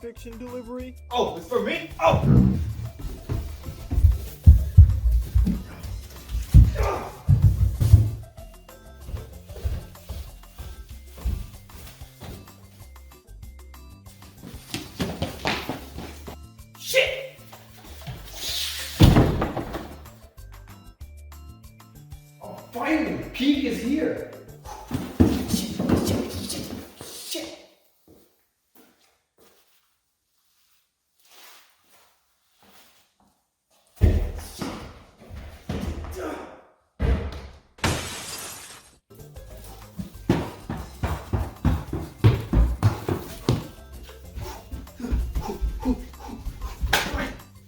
Fiction delivery? Oh, it's for me? Oh! Shit! Oh, finally, peak is here.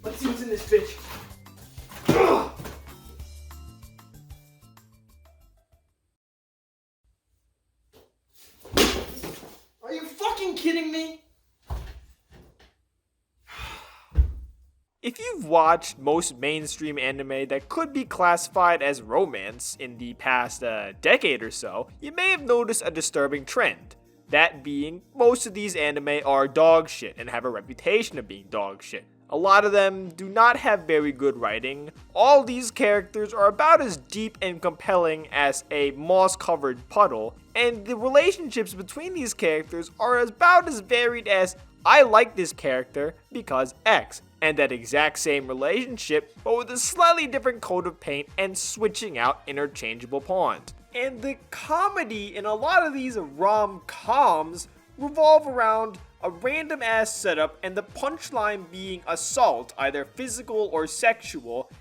Let's see what's in this bitch. Are you fucking kidding me? If you've watched most mainstream anime that could be classified as romance in the past decade or so, you may have noticed a disturbing trend. That being, most of these anime are dog shit and have a reputation of being dog shit. A lot of them do not have very good writing. All these characters are about as deep and compelling as a moss-covered puddle, and the relationships between these characters are about as varied as I like this character because X, and that exact same relationship, but with a slightly different coat of paint and switching out interchangeable pawns. And the comedy in a lot of these rom-coms revolve around a random ass setup and the punchline being assault, either physical or sexual,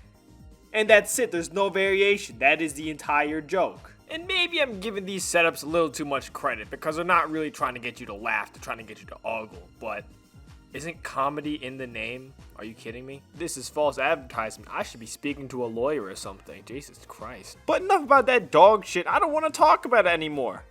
and that's it, there's no variation, that is the entire joke. And maybe I'm giving these setups a little too much credit because they're not really trying to get you to laugh, they're trying to get you to ogle, but isn't comedy in the name? Are you kidding me? This is false advertisement. I should be speaking to a lawyer or something. Jesus Christ. But enough about that dog shit. I don't want to talk about it anymore.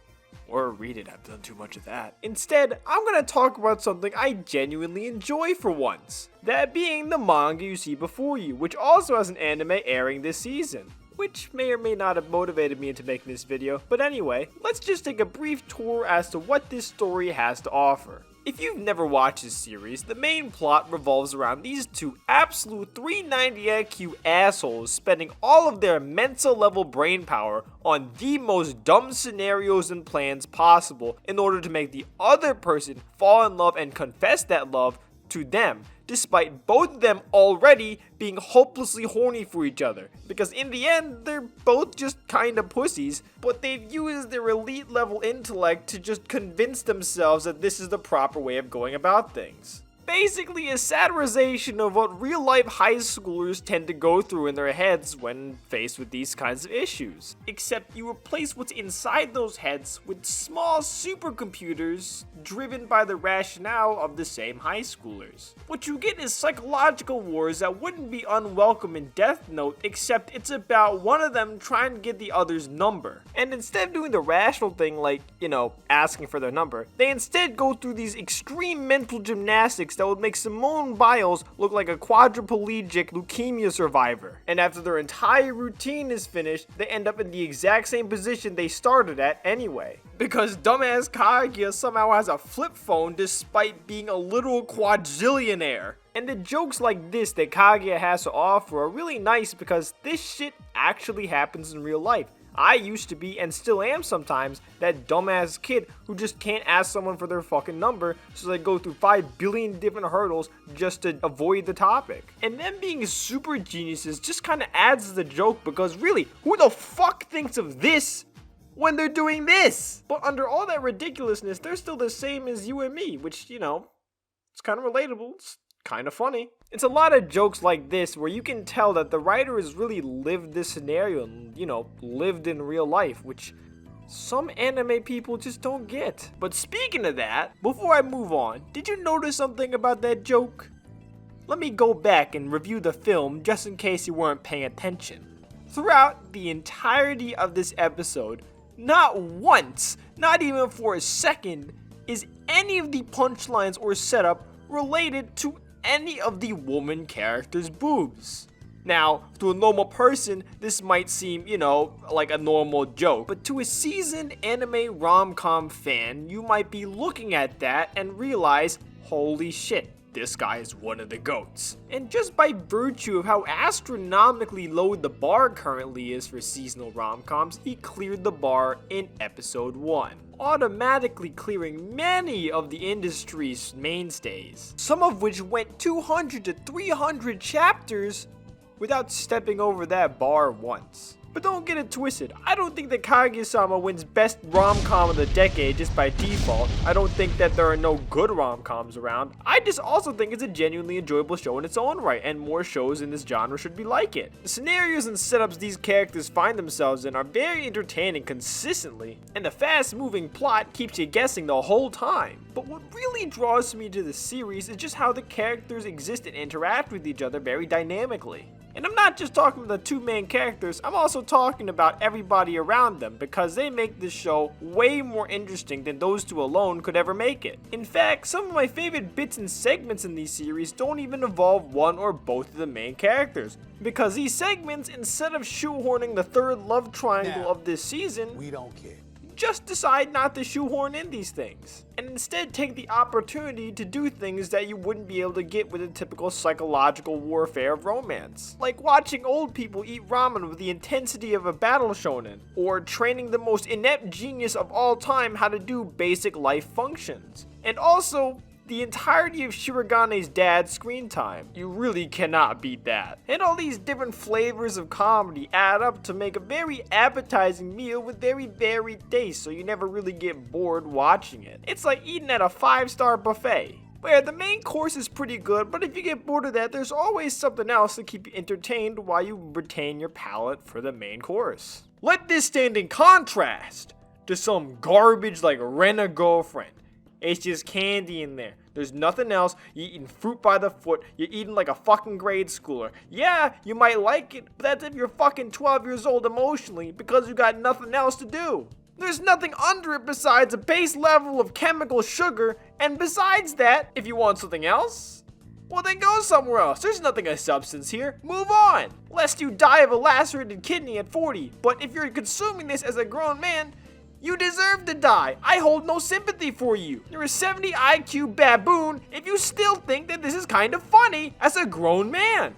Or read it. I've done too much of that. Instead, I'm going to talk about something I genuinely enjoy for once. That being the manga you see before you, which also has an anime airing this season. Which may or may not have motivated me into making this video. But anyway, let's just take a brief tour as to what this story has to offer. If you've never watched this series, the main plot revolves around these two absolute 390 IQ assholes spending all of their Mensa level brain power on the most dumb scenarios and plans possible in order to make the other person fall in love and confess that love to them, despite both of them already being hopelessly horny for each other. Because in the end, they're both just kinda pussies, but they've used their elite level intellect to just convince themselves that this is the proper way of going about things. Basically a satirization of what real life high schoolers tend to go through in their heads when faced with these kinds of issues. Except you replace what's inside those heads with small supercomputers driven by the rationale of the same high schoolers. What you get is psychological wars that wouldn't be unwelcome in Death Note, except it's about one of them trying to get the other's number. And instead of doing the rational thing like, asking for their number, they instead go through these extreme mental gymnastics that would make Simone Biles look like a quadriplegic leukemia survivor. And after their entire routine is finished, they end up in the exact same position they started at anyway. Because dumbass Kaguya somehow has a flip phone despite being a literal quadrillionaire. And the jokes like this that Kaguya has to offer are really nice because this shit actually happens in real life. I used to be, and still am sometimes, that dumbass kid who just can't ask someone for their fucking number, so they go through 5 billion different hurdles just to avoid the topic. And them being super geniuses just kinda adds to the joke because really, who the fuck thinks of this when they're doing this? But under all that ridiculousness, they're still the same as you and me, which, it's kinda relatable. It's kind of funny. It's a lot of jokes like this where you can tell that the writer has really lived this scenario and, lived in real life, which some anime people just don't get. But speaking of that, before I move on, did you notice something about that joke? Let me go back and review the film just in case you weren't paying attention. Throughout the entirety of this episode, not once, not even for a second, is any of the punchlines or setup related to any of the woman characters' boobs. Now, to a normal person, this might seem, like a normal joke, but to a seasoned anime rom-com fan, you might be looking at that and realize, holy shit, this guy is one of the GOATs. And just by virtue of how astronomically low the bar currently is for seasonal rom-coms, he cleared the bar in episode 1, automatically clearing many of the industry's mainstays, some of which went 200 to 300 chapters without stepping over that bar once. But don't get it twisted, I don't think that Kaguya-sama wins best rom-com of the decade just by default. I don't think that there are no good rom-coms around. I just also think it's a genuinely enjoyable show in its own right, and more shows in this genre should be like it. The scenarios and setups these characters find themselves in are very entertaining consistently, and the fast-moving plot keeps you guessing the whole time. But what really draws me to the series is just how the characters exist and interact with each other very dynamically. And I'm not just talking about the two main characters, I'm also talking about everybody around them, because they make this show way more interesting than those two alone could ever make it. In fact, some of my favorite bits and segments in these series don't even involve one or both of the main characters, because these segments, instead of shoehorning the third love triangle of this season, we don't care. Just decide not to shoehorn in these things, and instead take the opportunity to do things that you wouldn't be able to get with a typical psychological warfare of romance. Like watching old people eat ramen with the intensity of a battle shonen, or training the most inept genius of all time how to do basic life functions. And also, the entirety of Shirigane's dad's screen time. You really cannot beat that. And all these different flavors of comedy add up to make a very appetizing meal with very varied tastes, so you never really get bored watching it. It's like eating at a 5-star buffet, where the main course is pretty good, but if you get bored of that, there's always something else to keep you entertained while you retain your palate for the main course. Let this stand in contrast to some garbage like Rent-A-Girlfriend. It's just candy in there. There's nothing else. You're eating fruit by the foot. You're eating like a fucking grade schooler. Yeah, you might like it, but that's if you're fucking 12 years old emotionally because you got nothing else to do. There's nothing under it besides a base level of chemical sugar, and besides that, if you want something else, well then go somewhere else. There's nothing of substance here. Move on. Lest you die of a lacerated kidney at 40. But if you're consuming this as a grown man, you deserve to die. I hold no sympathy for you. You're a 70 IQ baboon if you still think that this is kind of funny as a grown man.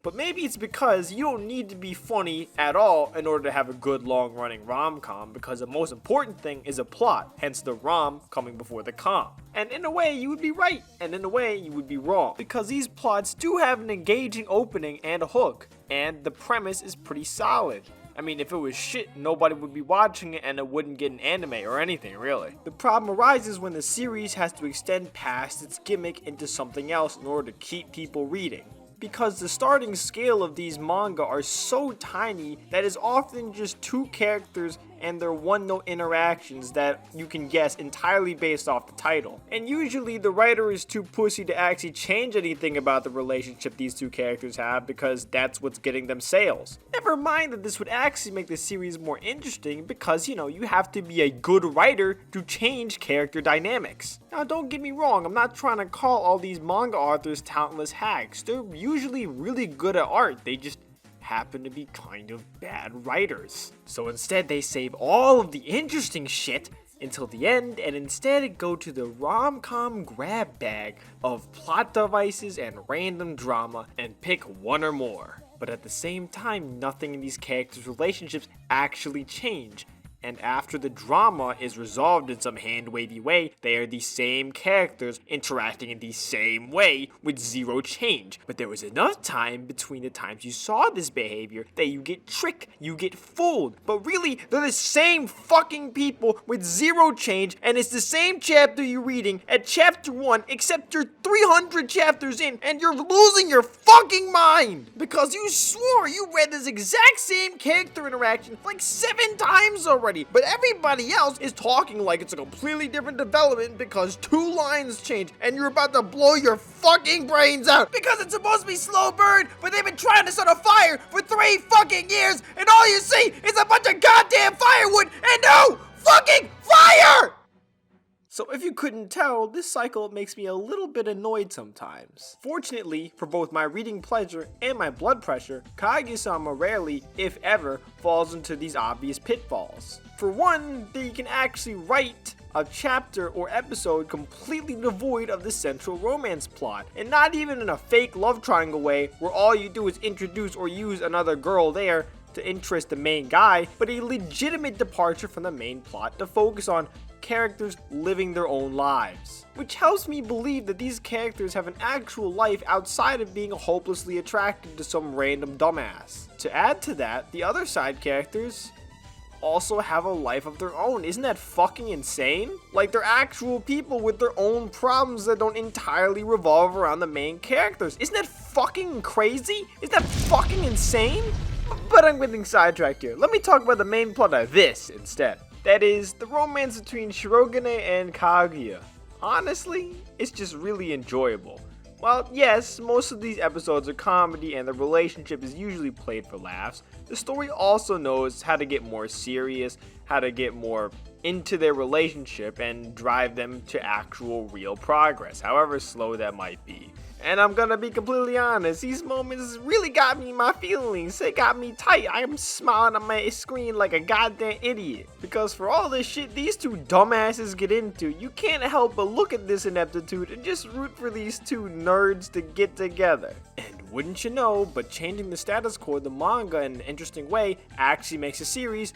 But maybe it's because you don't need to be funny at all in order to have a good long-running rom-com, because the most important thing is a plot, hence the rom coming before the com. And in a way, you would be right, and in a way, you would be wrong, because these plots do have an engaging opening and a hook, and the premise is pretty solid. I mean, if it was shit, nobody would be watching it and it wouldn't get an anime or anything, really. The problem arises when the series has to extend past its gimmick into something else in order to keep people reading. Because the starting scale of these manga are so tiny that it's often just two characters and their one-note interactions that you can guess entirely based off the title. And usually the writer is too pussy to actually change anything about the relationship these two characters have because that's what's getting them sales. Never mind that this would actually make the series more interesting because, you have to be a good writer to change character dynamics. Now don't get me wrong, I'm not trying to call all these manga authors talentless hacks. They're usually really good at art, they just happen to be kind of bad writers. So instead they save all of the interesting shit until the end and instead go to the rom-com grab bag of plot devices and random drama and pick one or more. But at the same time, nothing in these characters' relationships actually change. And after the drama is resolved in some hand-wavy way, they are the same characters interacting in the same way with zero change. But there was enough time between the times you saw this behavior that you get tricked, you get fooled. But really, they're the same fucking people with zero change, and it's the same chapter you're reading at chapter 1, except you're 300 chapters in, and you're losing your fucking mind! Because you swore you read this exact same character interaction like 7 times already. But everybody else is talking like it's a completely different development because 2 lines change and you're about to blow your fucking brains out because it's supposed to be slow burn, but they've been trying to start a fire for 3 fucking years and all you see is a bunch of goddamn firewood and no fucking fire! So if you couldn't tell, this cycle makes me a little bit annoyed sometimes. Fortunately, for both my reading pleasure and my blood pressure, Kaguya-sama rarely, if ever, falls into these obvious pitfalls. For one, that you can actually write a chapter or episode completely devoid of the central romance plot, and not even in a fake love triangle way where all you do is introduce or use another girl there to interest the main guy, but a legitimate departure from the main plot to focus on characters living their own lives. Which helps me believe that these characters have an actual life outside of being hopelessly attracted to some random dumbass. To add to that, the other side characters also have a life of their own. Isn't that fucking insane? Like, they're actual people with their own problems that don't entirely revolve around the main characters. Isn't that fucking crazy? Isn't that fucking insane? But I'm getting sidetracked here. Let me talk about the main plot of this instead. That is, the romance between Shirogane and Kaguya. Honestly, it's just really enjoyable. While yes, most of these episodes are comedy and the relationship is usually played for laughs, the story also knows how to get more serious, how to get more into their relationship and drive them to actual real progress, however slow that might be. And I'm gonna be completely honest, these moments really got me in my feelings. They got me tight. I am smiling on my screen like a goddamn idiot. Because for all this shit these two dumbasses get into, you can't help but look at this ineptitude and just root for these two nerds to get together. And wouldn't you know, but changing the status quo of the manga in an interesting way actually makes a series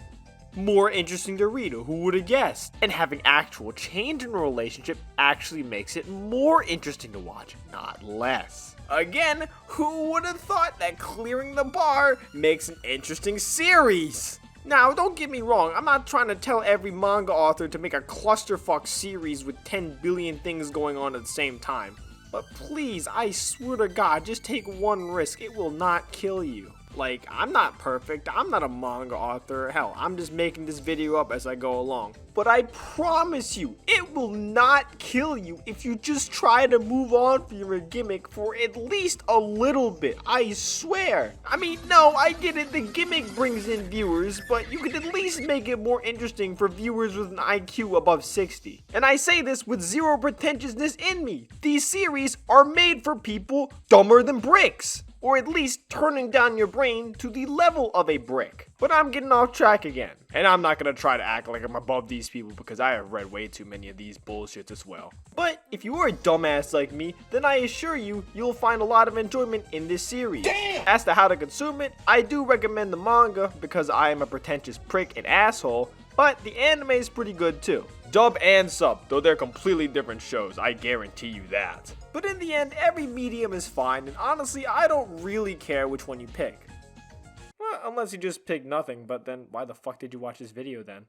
more interesting to read. Who would have guessed? And having actual change in a relationship actually makes it more interesting to watch, not less. Again, who would have thought that clearing the bar makes an interesting series? Now, don't get me wrong, I'm not trying to tell every manga author to make a clusterfuck series with 10 billion things going on at the same time. But please, I swear to God, just take one risk. It will not kill you. Like, I'm not perfect, I'm not a manga author, hell, I'm just making this video up as I go along. But I promise you, it will not kill you if you just try to move on from your gimmick for at least a little bit, I swear. I mean, no, I get it, the gimmick brings in viewers, but you could at least make it more interesting for viewers with an IQ above 60. And I say this with zero pretentiousness in me. These series are made for people dumber than bricks. Or at least turning down your brain to the level of a brick. But I'm getting off track again. And I'm not gonna try to act like I'm above these people because I have read way too many of these bullshits as well. But if you are a dumbass like me, then I assure you, you'll find a lot of enjoyment in this series. Damn! As to how to consume it, I do recommend the manga because I am a pretentious prick and asshole, but the anime is pretty good too. Dub and sub, though they're completely different shows, I guarantee you that. But in the end, every medium is fine, and honestly, I don't really care which one you pick. Well, unless you just pick nothing, but then why the fuck did you watch this video then?